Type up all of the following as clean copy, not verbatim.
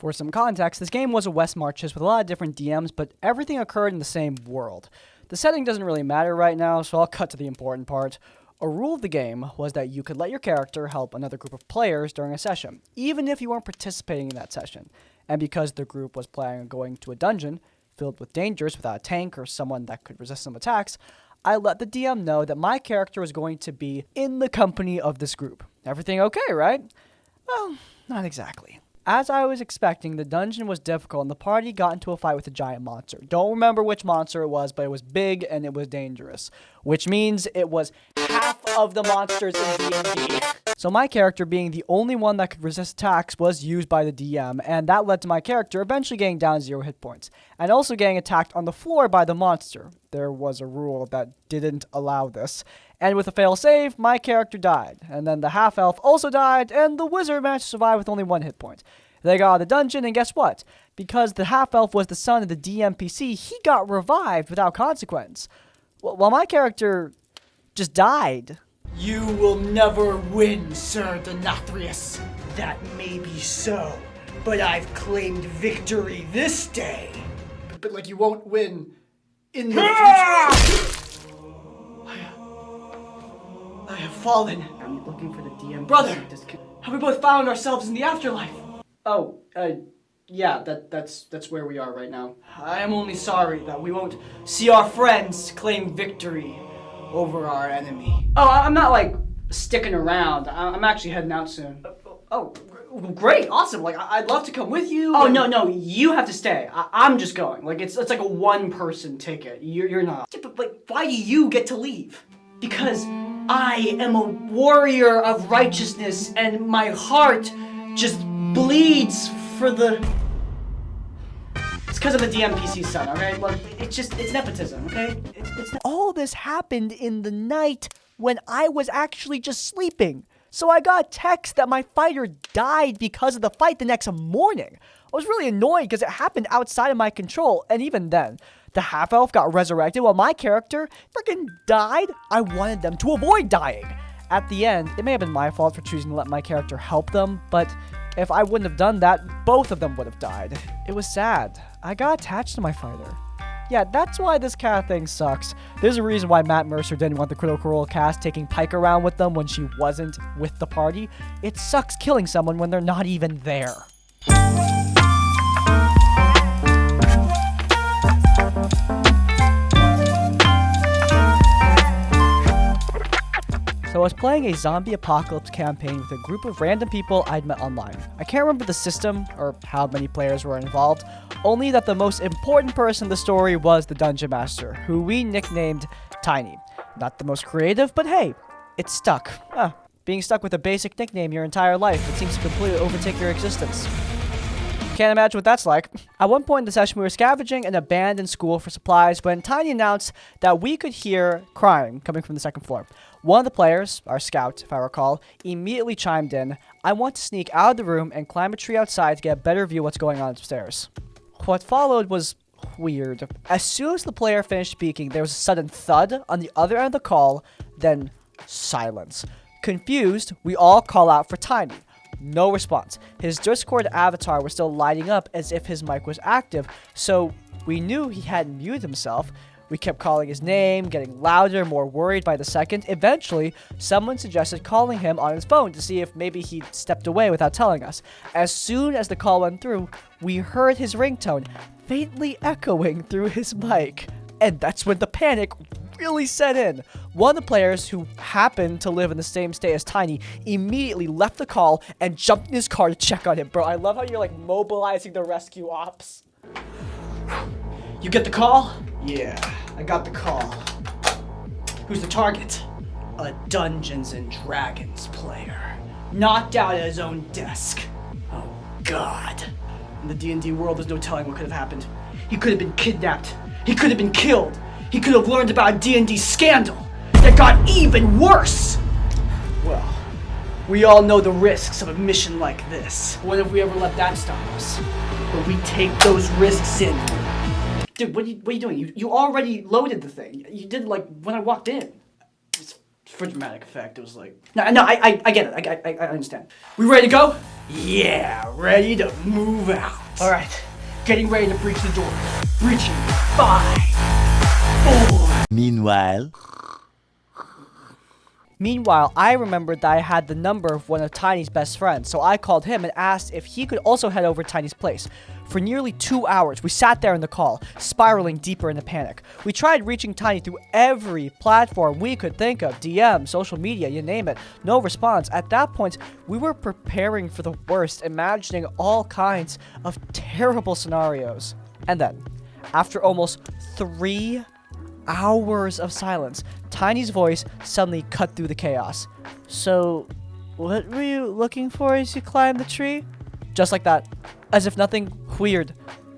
For some context, this game was a West Marches with a lot of different DMs, but everything occurred in the same world. The setting doesn't really matter right now, so I'll cut to the important part. A rule of the game was that you could let your character help another group of players during a session, even if you weren't participating in that session. And because the group was planning on going to a dungeon filled with dangers without a tank or someone that could resist some attacks, I let the DM know that my character was going to be in the company of this group. Everything okay, right? Well, not exactly. As I was expecting, the dungeon was difficult and the party got into a fight with a giant monster. Don't remember which monster it was, but it was big and it was dangerous. Which means it was half of the monsters in D&D. So my character, being the only one that could resist attacks, was used by the DM, and that led to my character eventually getting down 0 hit points, and also getting attacked on the floor by the monster. There was a rule that didn't allow this. And with a fail save, my character died. And then the half-elf also died, and the wizard managed to survive with only 1 hit point. They got out of the dungeon, and guess what? Because the half-elf was the son of the DMPC, he got revived without consequence. While my character just died. You will never win, Sir Denathrius. That may be so, but I've claimed victory this day. But like you won't win in the future. I have fallen. I'm looking for the DM. Brother, have we both found ourselves in the afterlife? Oh, yeah, that's where we are right now. I am only sorry that we won't see our friends claim victory over our enemy. Oh, I'm not like sticking around. I'm actually heading out soon. Oh, great, awesome. Like I'd love to come with you. Oh, no, you have to stay. I'm just going. Like it's like a 1-person ticket. You're not. Yeah, but like, why do you get to leave? Because I am a warrior of righteousness, and my heart just bleeds for the. It's because of the DMPC son, okay? Look, it's nepotism, okay? It's All this happened in the night when I was actually just sleeping. So I got a text that my fighter died because of the fight the next morning. I was really annoyed because it happened outside of my control, and even then, the half-elf got resurrected while my character freaking died. I wanted them to avoid dying. At the end, it may have been my fault for choosing to let my character help them, but if I wouldn't have done that, both of them would have died. It was sad. I got attached to my fighter. Yeah, that's why this cat thing sucks. There's a reason why Matt Mercer didn't want the Critical Role cast taking Pike around with them when she wasn't with the party. It sucks killing someone when they're not even there. So I was playing a zombie apocalypse campaign with a group of random people I'd met online. I can't remember the system or how many players were involved, only that the most important person in the story was the Dungeon Master, who we nicknamed Tiny. Not the most creative, but hey, it stuck. Being stuck with a basic nickname your entire life, it seems to completely overtake your existence. Can't imagine what that's like. At one point in the session, we were scavenging an abandoned school for supplies when Tiny announced that we could hear crying coming from the second floor. One of the players, our scout, if I recall, immediately chimed in, "I want to sneak out of the room and climb a tree outside to get a better view of what's going on upstairs." What followed was weird. As soon as the player finished speaking, there was a sudden thud on the other end of the call, then silence. Confused, we all call out for Tiny. No response. His Discord avatar was still lighting up as if his mic was active, so we knew he hadn't muted himself. We kept calling his name, getting louder, more worried by the second. Eventually, someone suggested calling him on his phone to see if maybe he'd stepped away without telling us. As soon as the call went through, we heard his ringtone faintly echoing through his mic. And that's when the panic really set in. One of the players, who happened to live in the same state as Tiny, immediately left the call and jumped in his car to check on him. Bro, I love how you're like mobilizing the rescue ops. You get the call? Yeah, I got the call. Who's the target? A Dungeons and Dragons player. Knocked out at his own desk. Oh, God. In the D&D world, there's no telling what could have happened. He could have been kidnapped. He could have been killed. He could have learned about a D&D scandal that got even worse. Well, we all know the risks of a mission like this. What if we ever let that stop us? Or we take those risks in? Dude, what are you doing? You already loaded the thing. You did like when I walked in. It's for dramatic effect, it was like... No, I get it. I understand. We ready to go? Yeah, ready to move out. All right, getting ready to breach the door. Breaching. 5, 4. Meanwhile, I remembered that I had the number of one of Tiny's best friends, so I called him and asked if he could also head over to Tiny's place. For nearly 2 hours, we sat there in the call, spiraling deeper into panic. We tried reaching Tiny through every platform we could think of, DM, social media, you name it. No response. At that point, we were preparing for the worst, imagining all kinds of terrible scenarios. And then, after almost 3 hours of silence, Tiny's voice suddenly cut through the chaos. So, what were you looking for as you climbed the tree? Just like that, as if nothing weird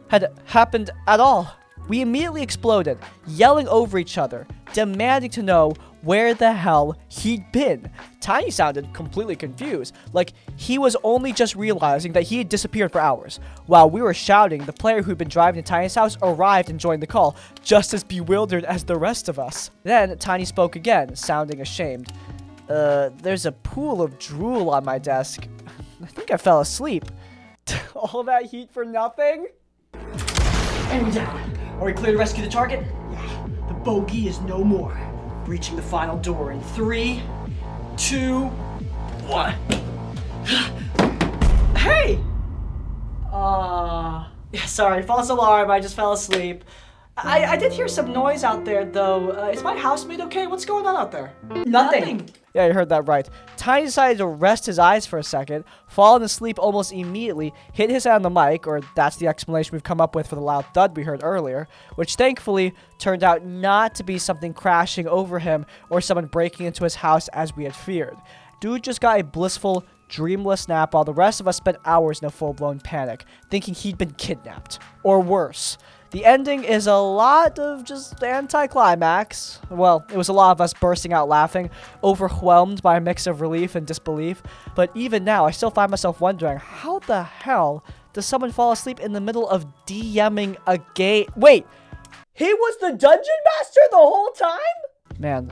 had happened at all. We immediately exploded, yelling over each other, demanding to know where the hell he'd been. Tiny sounded completely confused, like he was only just realizing that he had disappeared for hours. While we were shouting, the player who'd been driving to Tiny's house arrived and joined the call, just as bewildered as the rest of us. Then Tiny spoke again, sounding ashamed. There's a pool of drool on my desk. I think I fell asleep. All that heat for nothing? Enemy down. Are we clear to rescue the target? Yeah. The bogey is no more. Breaching the final door in 3, 2, 1. Hey! Yeah, sorry, false alarm, I just fell asleep. I did hear some noise out there, though. Is my housemate okay? What's going on out there? Nothing. Yeah, you heard that right. Tiny decided to rest his eyes for a second, fall asleep almost immediately, hit his head on the mic, or that's the explanation we've come up with for the loud thud we heard earlier, which thankfully turned out not to be something crashing over him or someone breaking into his house as we had feared. Dude just got a blissful, dreamless nap while the rest of us spent hours in a full-blown panic, thinking he'd been kidnapped. Or worse. The ending is a lot of just anticlimax. Well, it was a lot of us bursting out laughing, overwhelmed by a mix of relief and disbelief. But even now, I still find myself wondering, how the hell does someone fall asleep in the middle of DMing a game? Wait, he was the dungeon master the whole time? Man,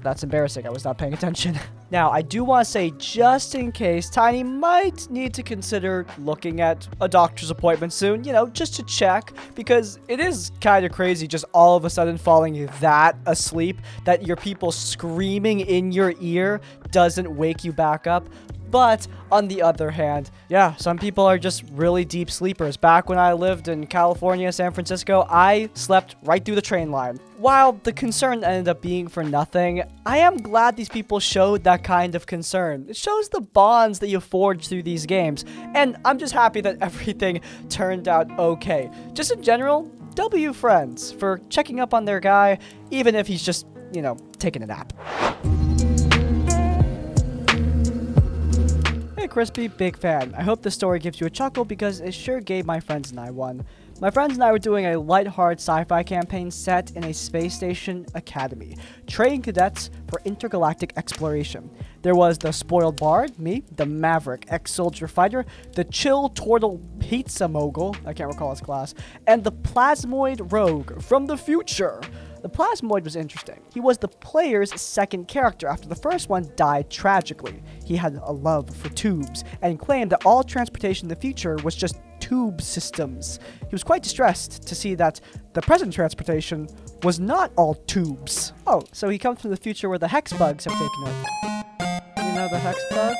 that's embarrassing. I was not paying attention. Now, I do want to say, just in case, Tiny might need to consider looking at a doctor's appointment soon, you know, just to check, because it is kind of crazy just all of a sudden falling that asleep, that your people screaming in your ear doesn't wake you back up. But on the other hand, yeah, some people are just really deep sleepers. Back when I lived in California, San Francisco, I slept right through the train line. While the concern ended up being for nothing, I am glad these people showed that kind of concern. It shows the bonds that you forge through these games, and I'm just happy that everything turned out okay. Just in general, W friends for checking up on their guy, even if he's just, you know, taking a nap. Hey Crispy, big fan. I hope this story gives you a chuckle because it sure gave my friends and I one. My friends and I were doing a lighthearted sci-fi campaign set in a space station academy, training cadets for intergalactic exploration. There was the spoiled bard, me, the maverick ex-soldier fighter, the chill turtle pizza mogul, I can't recall his class, and the plasmoid rogue from the future. The plasmoid was interesting. He was the player's second character after the first one died tragically. He had a love for tubes and claimed that all transportation in the future was just tube systems. He was quite distressed to see that the present transportation was not all tubes. Oh, so he comes from the future where the hex bugs have taken over. You know the hex bugs?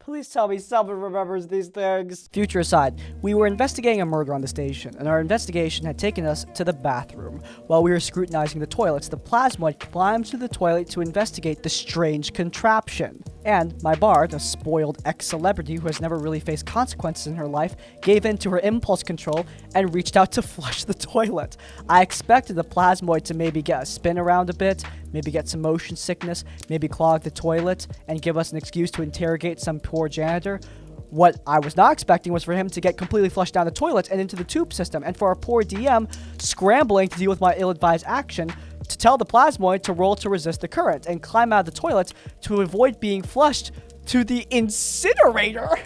Please tell me someone remembers these things. Future aside, we were investigating a murder on the station, and our investigation had taken us to the bathroom. While we were scrutinizing the toilets, the plasmoid climbed to the toilet to investigate the strange contraption. And my bard, a spoiled ex-celebrity who has never really faced consequences in her life, gave in to her impulse control and reached out to flush the toilet. I expected the plasmoid to maybe get a spin around a bit, maybe get some motion sickness, maybe clog the toilet, and give us an excuse to interrogate some poor janitor. What I was not expecting was for him to get completely flushed down the toilet and into the tube system, and for our poor DM scrambling to deal with my ill-advised action to tell the plasmoid to roll to resist the current and climb out of the toilet to avoid being flushed to the incinerator.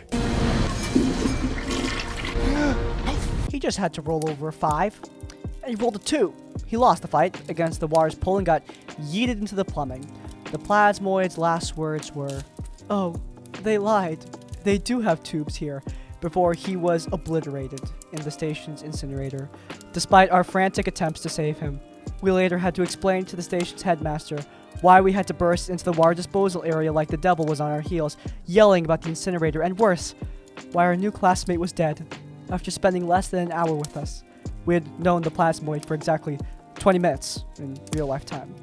He just had to roll over a 5, and he rolled a 2. He lost the fight against the water's pull and got yeeted into the plumbing. The plasmoid's last words were, "Oh, they lied. They do have tubes here," before he was obliterated in the station's incinerator. Despite our frantic attempts to save him, we later had to explain to the station's headmaster why we had to burst into the water disposal area like the devil was on our heels, yelling about the incinerator, and worse, why our new classmate was dead after spending less than an hour with us. We had known the plasmoid for exactly 20 minutes in real life time.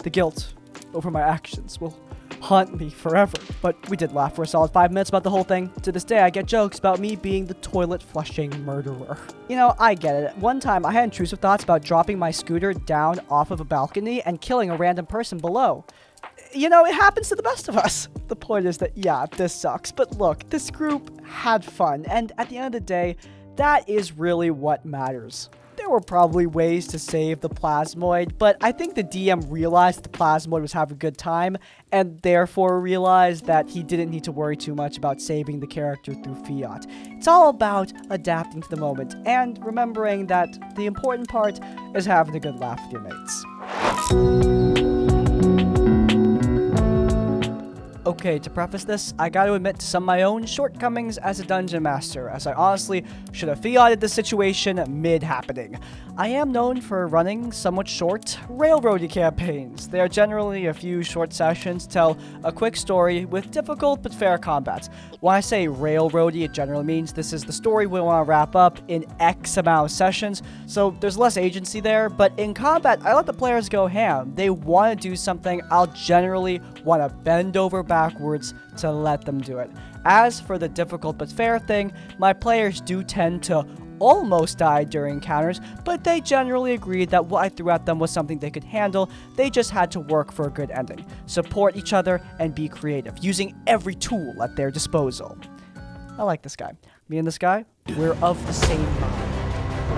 The guilt over my actions will haunt me forever, but we did laugh for a solid 5 minutes about the whole thing. To this day, I get jokes about me being the toilet flushing murderer. You know, I get it. One time, I had intrusive thoughts about dropping my scooter down off of a balcony and killing a random person below. You know, it happens to the best of us. The point is that, yeah, this sucks, but look, this group had fun, and at the end of the day, that is really what matters. There were probably ways to save the plasmoid, but I think the DM realized the plasmoid was having a good time, and therefore realized that he didn't need to worry too much about saving the character through fiat. It's all about adapting to the moment, and remembering that the important part is having a good laugh with your mates. Okay, to preface this, I gotta admit to some of my own shortcomings as a dungeon master, as I honestly should have fiated the situation mid-happening. I am known for running somewhat short, railroady campaigns. They are generally a few short sessions to tell a quick story with difficult but fair combat. When I say railroady, it generally means this is the story we want to wrap up in X amount of sessions, so there's less agency there, but in combat, I let the players go ham. They want to do something, I'll generally want to bend over backwards to let them do it. As for the difficult but fair thing, my players do tend to almost die during encounters, but they generally agreed that what I threw at them was something they could handle. They just had to work for a good ending, support each other, and be creative, using every tool at their disposal. I like this guy. Me and this guy, we're of the same mind.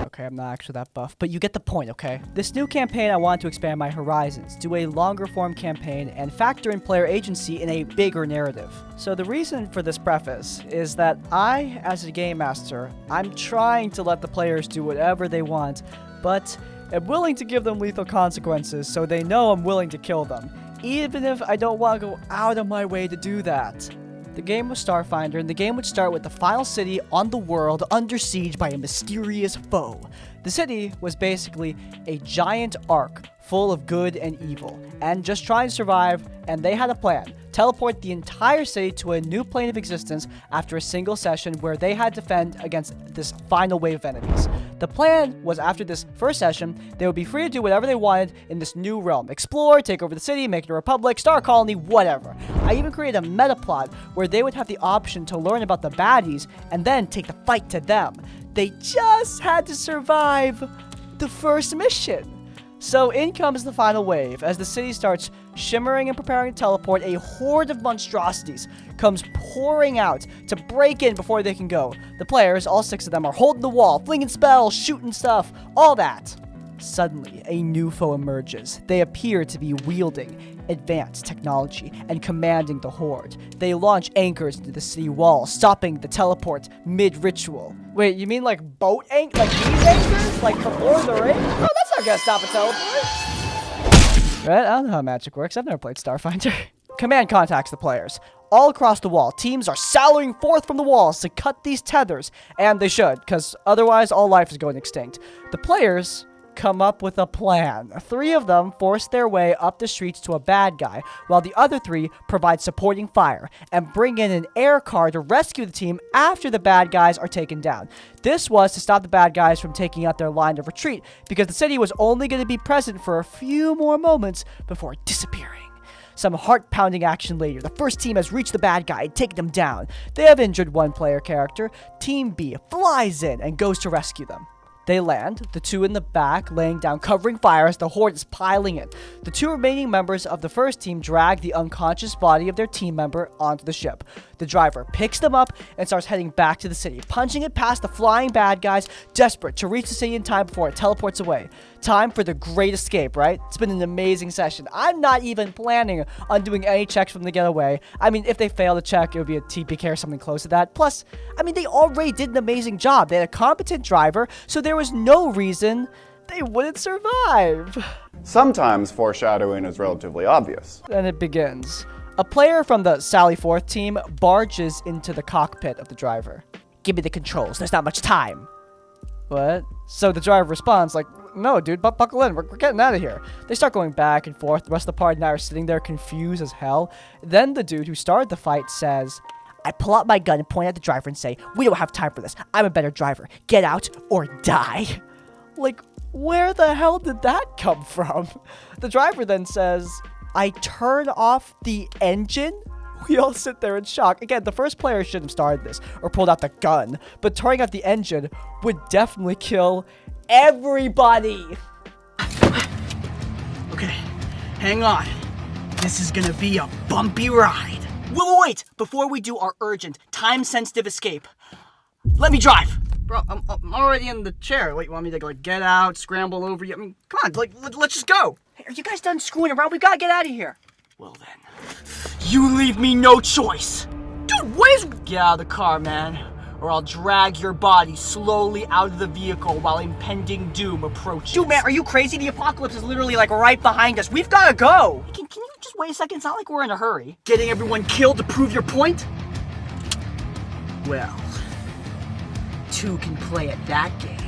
Okay, I'm not actually that buff, but you get the point, okay? This new campaign, I want to expand my horizons, do a longer form campaign, and factor in player agency in a bigger narrative. So the reason for this preface is that I, as a game master, I'm trying to let the players do whatever they want, but am willing to give them lethal consequences so they know I'm willing to kill them, even if I don't want to go out of my way to do that. The game was Starfinder, and the game would start with the final city on the world under siege by a mysterious foe. The city was basically a giant arc full of good and evil, and just trying to survive, and they had a plan. Teleport the entire city to a new plane of existence after a single session where they had to defend against this final wave of enemies. The plan was after this first session, they would be free to do whatever they wanted in this new realm. Explore, take over the city, make it a republic, start a colony, whatever. I even created a meta plot where they would have the option to learn about the baddies and then take the fight to them. They just had to survive the first mission. So in comes the final wave. As the city starts shimmering and preparing to teleport, a horde of monstrosities comes pouring out to break in before they can go. The players, all 6 of them, are holding the wall, flinging spells, shooting stuff, all that. Suddenly, a new foe emerges. They appear to be wielding advanced technology and commanding the horde. They launch anchors into the city wall, stopping the teleport mid-ritual. Wait, you mean like boat anchors? Like these anchors? Like from Lord of the Rings? Oh, that's not gonna stop a teleport. Right? I don't know how magic works. I've never played Starfinder. Command contacts the players. All across the wall, teams are sallying forth from the walls to cut these tethers, and they should, because otherwise all life is going extinct. The players come up with a plan. 3 of them force their way up the streets to a bad guy, while the other 3 provide supporting fire and bring in an air car to rescue the team after the bad guys are taken down. This was to stop the bad guys from taking out their line of retreat, because the city was only going to be present for a few more moments before disappearing. Some heart-pounding action later, the first team has reached the bad guy and taken them down. They have injured one player character. Team B flies in and goes to rescue them. They land, the 2 in the back laying down covering fire as the horde is piling in. The 2 remaining members of the first team drag the unconscious body of their team member onto the ship. The driver picks them up and starts heading back to the city, punching it past the flying bad guys, desperate to reach the city in time before it teleports away. Time for the great escape, right? It's been an amazing session. I'm not even planning on doing any checks from the getaway. I mean, if they fail to check, it would be a TPK or something close to that. Plus, I mean, they already did an amazing job. They had a competent driver, so there was no reason they wouldn't survive. Sometimes foreshadowing is relatively obvious. And it begins. A player from the Sally Forth team barges into the cockpit of the driver. Give me the controls, there's not much time. What? So the driver responds like, no, dude, buckle in, we're getting out of here. They start going back and forth. The rest of the party and I are sitting there confused as hell. Then the dude who started the fight says, I pull out my gun and point at the driver and say, we don't have time for this. I'm a better driver. Get out or die. Like, where the hell did that come from? The driver then says, I turn off the engine? We all sit there in shock. Again, the first player shouldn't have started this or pulled out the gun, but turning off the engine would definitely kill everybody. Okay, hang on. This is gonna be a bumpy ride. Wait! Before we do our urgent, time-sensitive escape, let me drive. Bro, I'm already in the chair. Wait, you want me to like get out, scramble over you? I mean, come on, like let's just go. Hey, are you guys done screwing around? We gotta get out of here. Well then, you leave me no choice. Dude, get out of the car, man, or I'll drag your body slowly out of the vehicle while impending doom approaches. Dude, man, are you crazy? The apocalypse is literally like right behind us. We've gotta go. Can you just wait a second? It's not like we're in a hurry. Getting everyone killed to prove your point? Well, two can play at that game.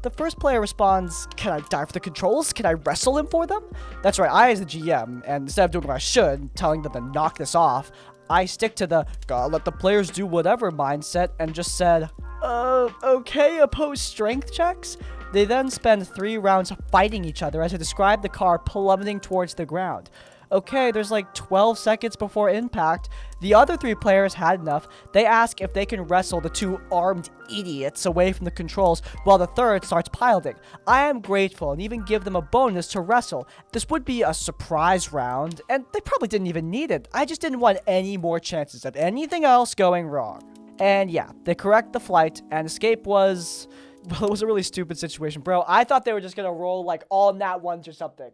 The first player responds, can I die for the controls? Can I wrestle him for them? That's right, I as the GM, and instead of doing what I should, telling them to knock this off, I stick to the gotta let the players do whatever mindset and just said, okay, oppose strength checks? They then spend 3 rounds fighting each other as I describe the car plummeting towards the ground. Okay, there's like 12 seconds before impact. The other 3 players had enough. They ask if they can wrestle the 2 armed idiots away from the controls while the third starts piloting. I am grateful and even give them a bonus to wrestle. This would be a surprise round, and they probably didn't even need it. I just didn't want any more chances of anything else going wrong. And yeah, they correct the flight, and escape was... well, it was a really stupid situation, bro. I thought they were just gonna roll like all nat ones or something.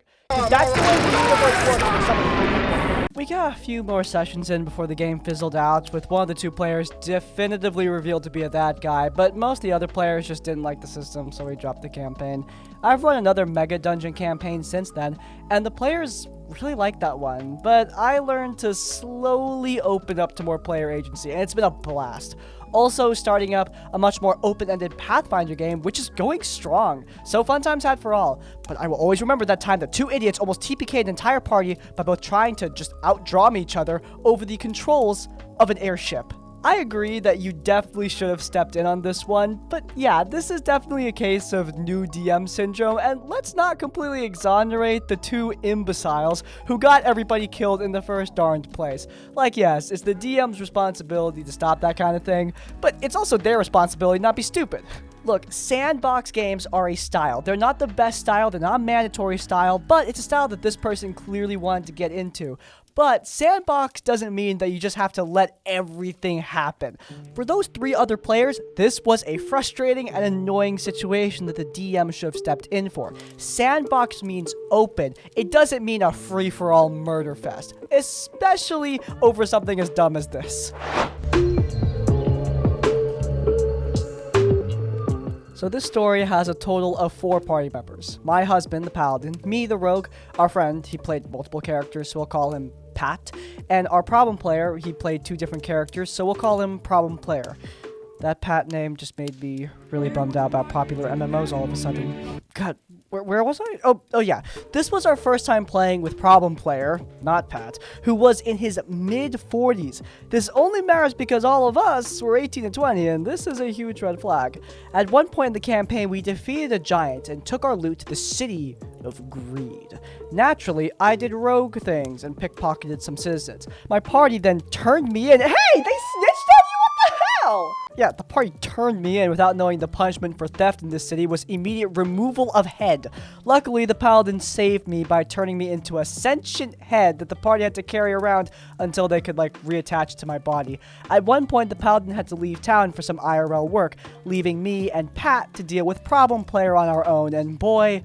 That's the way we got a few more sessions in before the game fizzled out, with one of the 2 players definitively revealed to be a bad guy, but most of the other players just didn't like the system, so we dropped the campaign. I've run another mega dungeon campaign since then, and the players really liked that one, but I learned to slowly open up to more player agency, and it's been a blast. Also starting up a much more open-ended Pathfinder game, which is going strong. So fun times had for all. But I will always remember that time that 2 idiots almost TPK'd an entire party by both trying to just outdraw each other over the controls of an airship. I agree that you definitely should have stepped in on this one, but yeah, this is definitely a case of new DM syndrome, and let's not completely exonerate the 2 imbeciles who got everybody killed in the first darned place. Like, yes, it's the DM's responsibility to stop that kind of thing, but it's also their responsibility not be stupid. Look, sandbox games are a style. They're not the best style, they're not a mandatory style, but it's a style that this person clearly wanted to get into. But sandbox doesn't mean that you just have to let everything happen. For those 3 other players, this was a frustrating and annoying situation that the DM should have stepped in for. Sandbox means open. It doesn't mean a free-for-all murder fest, especially over something as dumb as this. So this story has a total of 4 party members. My husband, the paladin, me, the rogue, our friend, he played multiple characters, so we'll call him Pat, and our problem player, he played 2 different characters, so we'll call him Problem Player. That Pat name just made me really bummed out about popular MMOs all of a sudden. God, where was I? Oh yeah. This was our first time playing with Problem Player, not Pat, who was in his mid-40s. This only matters because all of us were 18 and 20, and this is a huge red flag. At one point in the campaign, we defeated a giant and took our loot to the City of Greed. Naturally, I did rogue things and pickpocketed some citizens. My party then turned me in. Hey, they snitched on you? What the hell? Yeah, the party turned me in without knowing the punishment for theft in this city was immediate removal of head. Luckily, the paladin saved me by turning me into a sentient head that the party had to carry around until they could, like, reattach to my body. At one point, the paladin had to leave town for some IRL work, leaving me and Pat to deal with Problem Player on our own, and boy,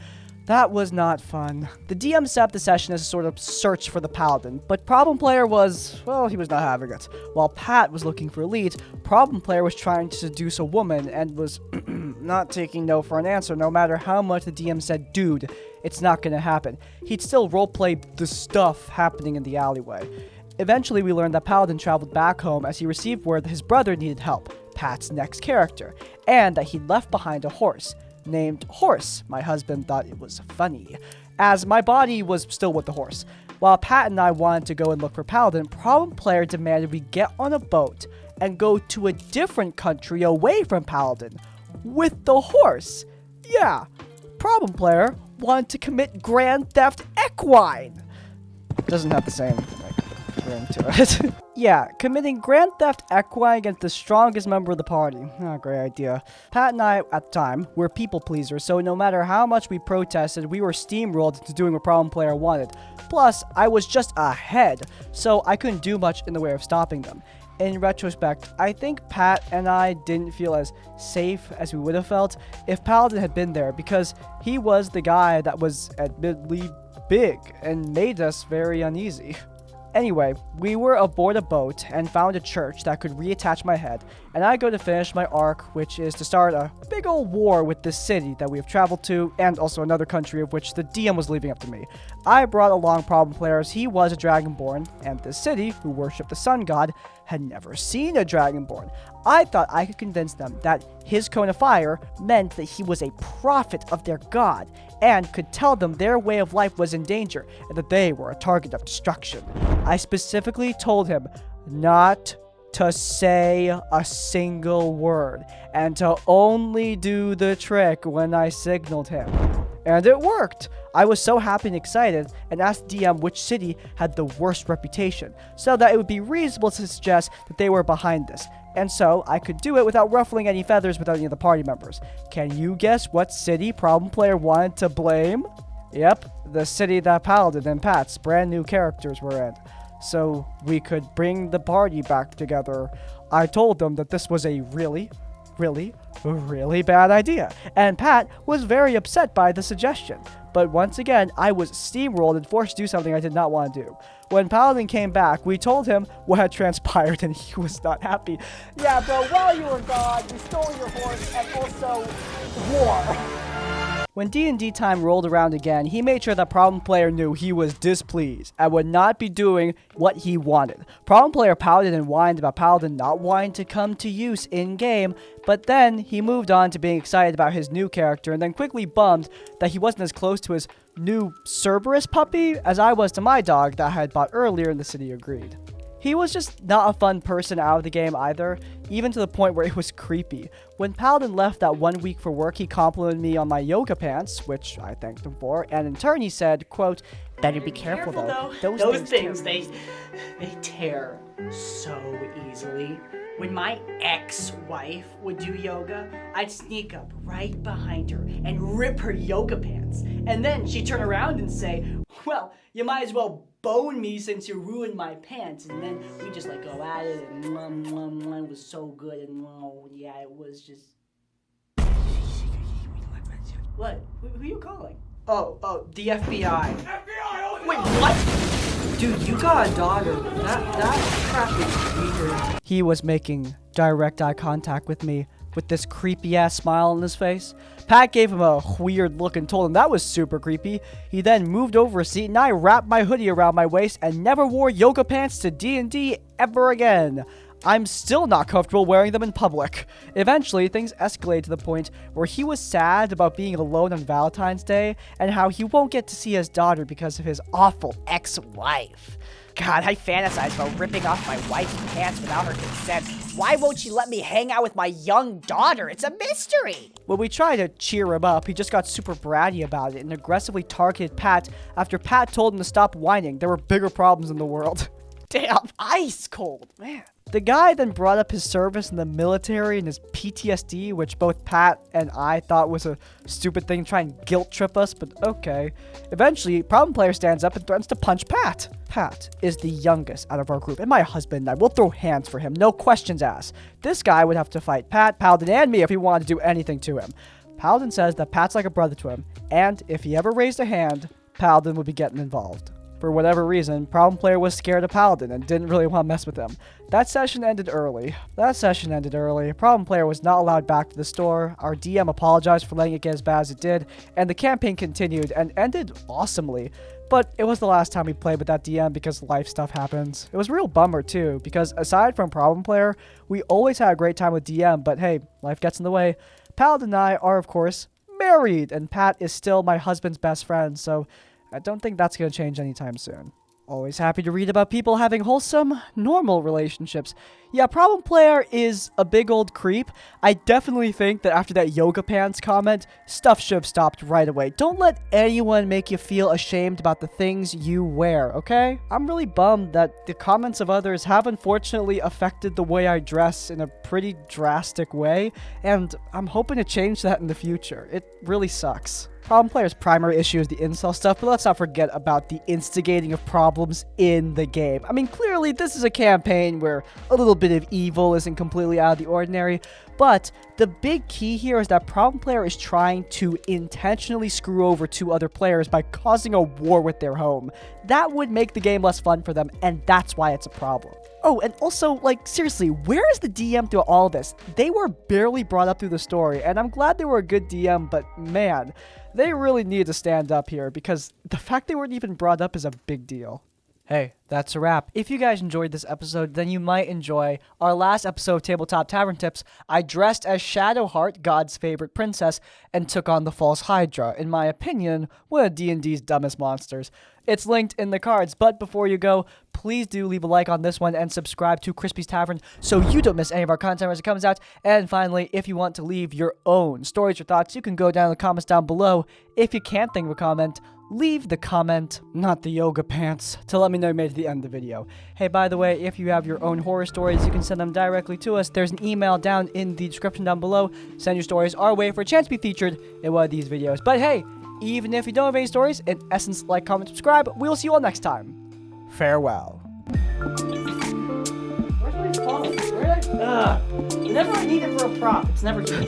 That was not fun. The DM set up the session as a sort of search for the Paladin, but Problem Player was, well, he was not having it. While Pat was looking for leads, Problem Player was trying to seduce a woman and was not taking no for an answer, no matter how much the DM said, dude, it's not gonna happen. He'd still roleplay the stuff happening in the alleyway. Eventually, we learned that Paladin traveled back home as he received word that his brother needed help, Pat's next character, and that he'd left behind a horse named Horse. My husband thought it was funny, as my body was still with the horse. While Pat and I wanted to go and look for Paladin, Problem Player demanded we get on a boat and go to a different country away from Paladin with the horse. Yeah, Problem Player wanted to commit Grand Theft Equine. Doesn't have the same ring to it. Yeah, committing Grand Theft Equine against the strongest member of the party. Great idea. Pat and I, at the time, were people pleasers, so no matter how much we protested, we were steamrolled into doing what Problem Player wanted. Plus, I was just ahead, so I couldn't do much in the way of stopping them. In retrospect, I think Pat and I didn't feel as safe as we would have felt if Paladin had been there, because he was the guy that was admittedly big and made us very uneasy. Anyway, we were aboard a boat and found a church that could reattach my head, and I go to finish my arc, which is to start a big old war with this city that we have traveled to, and also another country of which the DM was leaving up to me. I brought along Problem Player as he was a Dragonborn, and this city, who worshipped the sun god, had never seen a Dragonborn. I thought I could convince them that his cone of fire meant that he was a prophet of their god, and could tell them their way of life was in danger, and that they were a target of destruction. I specifically told him not to say a single word, and to only do the trick when I signaled him. And it worked! I was so happy and excited, and asked DM which city had the worst reputation, so that it would be reasonable to suggest that they were behind this, and so I could do it without ruffling any feathers with any of the party members. Can you guess what city Problem Player wanted to blame? Yep, the city that Paladin and Pat's brand new characters were in. So we could bring the party back together. I told them that this was a really bad idea, and Pat was very upset by the suggestion. But once again, I was steamrolled and forced to do something I did not want to do. When Paladin came back, we told him what had transpired, and he was not happy. Yeah, bro, while you were gone, we stole your horse and also war. When D&D time rolled around again, he made sure that Problem Player knew he was displeased and would not be doing what he wanted. Problem Player pouted and whined about Paladin not wanting to come to use in-game, but then he moved on to being excited about his new character and then quickly bummed that he wasn't as close to his new Cerberus puppy as I was to my dog that I had bought earlier in the city agreed. He was just not a fun person out of the game either, even to the point where it was creepy. When Paladin left that 1 week for work, he complimented me on my yoga pants, which I thanked him for, and in turn he said, quote, "Better be careful though. Those things they tear so easily. When my ex-wife would do yoga, I'd sneak up right behind her and rip her yoga pants. And then she'd turn around and say, well, you might as well bone me since you ruined my pants. And then we just like go at it and it was so good and yeah, it was just... What? Who are you calling? Oh, the FBI. FBI! Wait, what? Dude, you got a daughter. That crap is weird. He was making direct eye contact with me with this creepy ass smile on his face. Pat gave him a weird look and told him that was super creepy. He then moved over a seat and I wrapped my hoodie around my waist and never wore yoga pants to D&D ever again. I'm still not comfortable wearing them in public. Eventually, things escalated to the point where he was sad about being alone on Valentine's Day and how he won't get to see his daughter because of his awful ex-wife. God, I fantasize about ripping off my wife's pants without her consent. Why won't she let me hang out with my young daughter? It's a mystery! When we tried to cheer him up, he just got super bratty about it and aggressively targeted Pat after Pat told him to stop whining. There were bigger problems in the world. Damn, ice cold, man. The guy then brought up his service in the military and his PTSD, which both Pat and I thought was a stupid thing to try and guilt trip us, but okay. Eventually, Problem Player stands up and threatens to punch Pat. Pat is the youngest out of our group, and my husband and I will throw hands for him, no questions asked. This guy would have to fight Pat, Paladin, and me if he wanted to do anything to him. Paladin says that Pat's like a brother to him, and if he ever raised a hand, Paladin would be getting involved. For whatever reason, Problem Player was scared of Paladin and didn't really want to mess with him. That session ended early. Problem Player was not allowed back to the store. Our DM apologized for letting it get as bad as it did, and the campaign continued and ended awesomely. But it was the last time we played with that DM because life stuff happens. It was a real bummer too, because aside from Problem Player, we always had a great time with DM, but hey, life gets in the way. Paladin and I are, of course, married, and Pat is still my husband's best friend, so I don't think that's going to change anytime soon. Always happy to read about people having wholesome, normal relationships. Yeah, Problem Player is a big old creep. I definitely think that after that yoga pants comment, stuff should have stopped right away. Don't let anyone make you feel ashamed about the things you wear, okay? I'm really bummed that the comments of others have unfortunately affected the way I dress in a pretty drastic way, and I'm hoping to change that in the future. It really sucks. Problem Player's primary issue is the incel stuff, but let's not forget about the instigating of problems in the game. I mean, clearly this is a campaign where a little bit of evil isn't completely out of the ordinary, but the big key here is that Problem Player is trying to intentionally screw over two other players by causing a war with their home. That would make the game less fun for them, and that's why it's a problem. Oh, and also, like, seriously, where is the DM through all this? They were barely brought up through the story, and I'm glad they were a good DM, but man, they really need to stand up here, because the fact they weren't even brought up is a big deal. Hey, that's a wrap. If you guys enjoyed this episode, then you might enjoy our last episode of Tabletop Tavern Tips. I dressed as Shadowheart, God's favorite princess, and took on the false Hydra. In my opinion, one of D&D's dumbest monsters. It's linked in the cards, but before you go, please do leave a like on this one and subscribe to Crispy's Tavern so you don't miss any of our content as it comes out. And finally, if you want to leave your own stories or thoughts, you can go down in the comments down below. If you can't think of a comment, leave the comment, not the yoga pants, to let me know you made it to the end of the video. Hey, by the way, if you have your own horror stories, you can send them directly to us. There's an email down in the description down below. Send your stories our way for a chance to be featured in one of these videos. But hey, even if you don't have any stories, in essence, like, comment, subscribe. We'll see you all next time. Farewell. Where's my phone? Whenever I need it for a prop, it's never good.